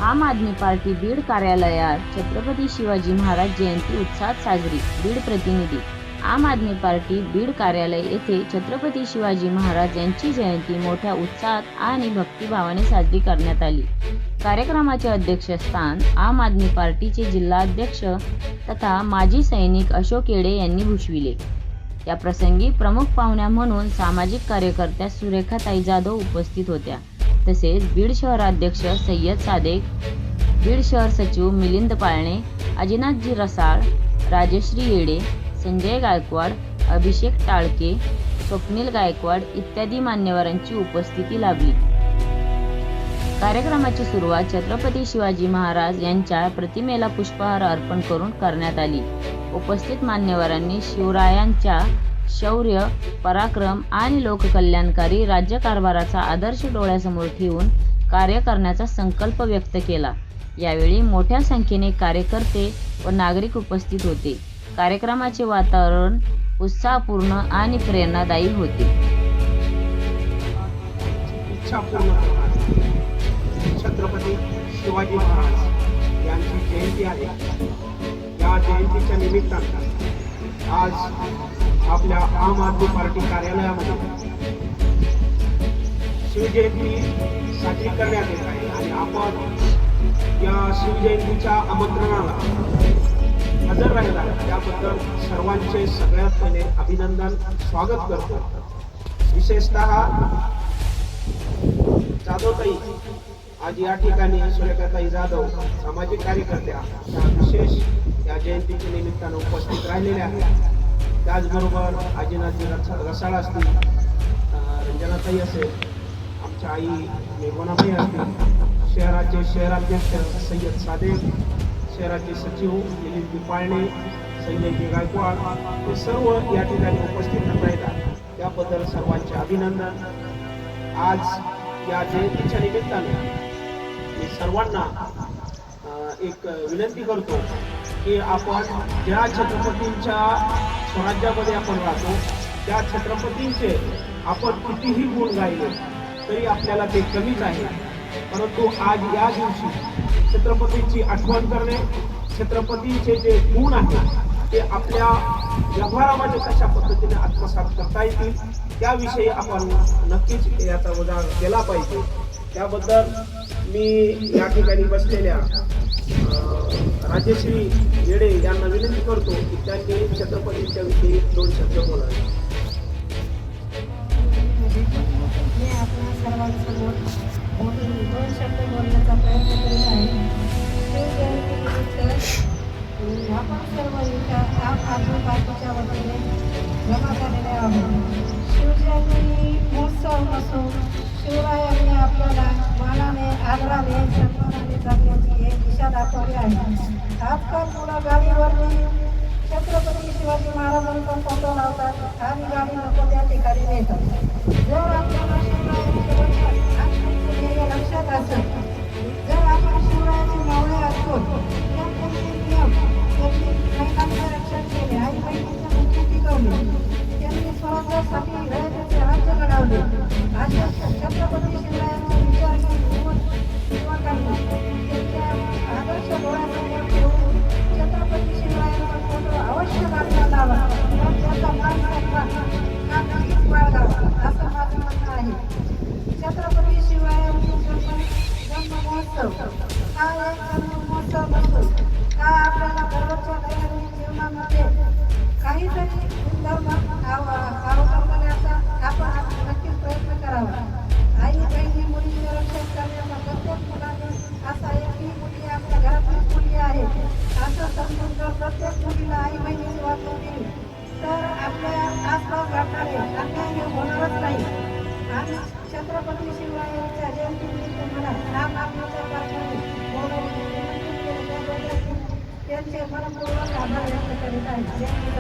आम आदमी पार्टी बीड कार्यालयात छत्रपती शिवाजी महाराज जयंती उत्साहात साजरी. बीड प्रतिनिधी. आम आदमी पार्टी बीड कार्यालय येथे छत्रपती शिवाजी महाराज यांची जयंती मोठ्या उत्साहात आणि भक्तिभावाने साजरी करण्यात आली. कार्यक्रमाचे अध्यक्षस्थान आम आदमी पार्टीचे जिल्हाध्यक्ष तथा माजी सैनिक अशोक येडे यांनी भूषविले. या प्रसंगी प्रमुख पाहुण्या म्हणून सामाजिक कार्यकर्त्या सुरेखाताई जाधव उपस्थित होत्या. तसेच बीड शहराध्यक्ष सय्यद सादेक, बीड शहर सचिव मिलिंद पाळणे, अजिनाथजी रसाळ, राजश्री येडे, संजय गायकवाड, अभिषेक टाळके, स्वप्नील गायकवाड इत्यादी मान्यवरांची उपस्थिती लाभली. कार्यक्रमाची सुरुवात छत्रपती शिवाजी महाराज यांच्या प्रतिमेला पुष्पहार अर्पण करून करण्यात आली. उपस्थित मान्यवरांनी शिवरायांच्या शौर्य, पराक्रम आणि लोककल्याणकारी राज्यकारभाराचा आदर्श डोळ्यासमोर ठेवून कार्य करण्याचा संकल्प व्यक्त केला. यावेळी मोठ्या संख्येने कार्यकर्ते व नागरिक उपस्थित होते. कार्यक्रमाचे वातावरण उत्साहपूर्ण आणि प्रेरणादायी होते. छत्रपती शिवाजी महाराज यांची जयंती आहे. या जयंतीच्या निमित्ताने आज आपल्या आम आदमी पार्टी कार्यालयामध्ये शिवजयंती साजरी करण्यात येत आहे आणि आपण या शिवजयंतीच्या आमंत्रणाला हजर राहिला त्याबद्दल सर्वांचे सगळ्यात पहिले अभिनंदन, स्वागत करतो. विशेषतः जाधवताई आज या ठिकाणी सुरेखाताई जाधव सामाजिक कार्यकर्त्या या विशेष या जयंतीच्या निमित्तानं उपस्थित राहिलेल्या आहेत. त्याचबरोबर अजिनाथजी रसाळ असतील, रंजनाताई असेल, आमच्या आई निर्मलाबाई असतील, शहराचे शहराध्यक्ष सय्यद सादेक, शहराचे सचिव मिलिंद पाळणे, संजयजी गायकवाड हे सर्व या ठिकाणी उपस्थित राहिला त्याबद्दल सर्वांचे अभिनंदन. आज या जयंतीच्या निमित्ताने मी सर्वांना एक विनंती करतो की आपण ज्या छत्रपतींच्या स्वराज्यामध्ये आपण राहतो त्या छत्रपतींचे आपण कितीही गुण गायले तरी आपल्याला ते कमीच आहे. परंतु आज या दिवशी छत्रपतींची आठवण करणे, छत्रपतींचे जे गुण आहेत ते आपल्या व्यवहारामध्ये कशा पद्धतीने आत्मसात करता येतील त्याविषयी आपण नक्कीच याचा उजागर केला पाहिजे. त्याबद्दल मी या ठिकाणी बसलेल्या राजश्री येडे यांना विनंती करतो की त्यांनी छत्रपतींच्या विषयी 2 शब्द बोलावे. मी आपल्या सर्वांसमोर 2 शब्द बोलण्याचा प्रयत्न करीत आहे. शिवजयंतीनिमित्त आपण सर्व इथं आम आदमी पार्टीच्या वतीने जमा झालेले आहोत. शिवजयंती महोत्सव असून शिवरायांनी आपल्याला मानाने, आदराने, सन्मानाने जगण्याची एक दिशा दाखवली आहे. आजकाल मुलं गाडीवरती छत्रपती शिवाजी महाराजांचा फोटो लावतात आणि गाडी नको त्या ठिकाणी नेतात. जर आपल्याला शिवरायांचे लक्षात असेल, जर आपण शिवरायाचे मावळे असतो तर त्यांचे नियम, त्यांनी महिलांचे रक्षण केले, आई बहिणीचे मुख्य टिकवले, त्यांनी स्वराज्यासाठी रयतेचे राज्य घडवले. अशा छत्रपती शिवरायांचे विचार युवकांनी त्यांच्या आदर्श डोळ्यासमोर ठेवून छत्रपती शिवरायांचा फोटो अवश्य काढण्यात आला तर त्याचा मान सन्मान हा नक्कीच बाळगावा असं माझं म्हणणं आहे. छत्रपती शिवरायांचे जन्म महोत्सव हा एक जन्म महोत्सव नसतो. हा आपल्याला दररोजच्या दैनंदिन जीवनामध्ये काहीतरी गुणधर्म अवलंबण्याचा आपण नक्कीच प्रयत्न करावा. आई बहिणी मुलीचे रक्षण करण्याचा प्रत्येक मुलाने असा एकही मुली आपल्या घरातलीच मुली आहे असं समजून जर प्रत्येक मुलीला आई बहिणीची वागणूक दिली तर आपल्या आसपास घडणारे अन्याय हे होणारच नाही. आणि छत्रपती शिवरायांच्या जयंतीनिमित्त मला आम आदमीच्या पार्टीने त्यांचे मनपूर्वक आभार व्यक्त करीत आहे. जय हिंद.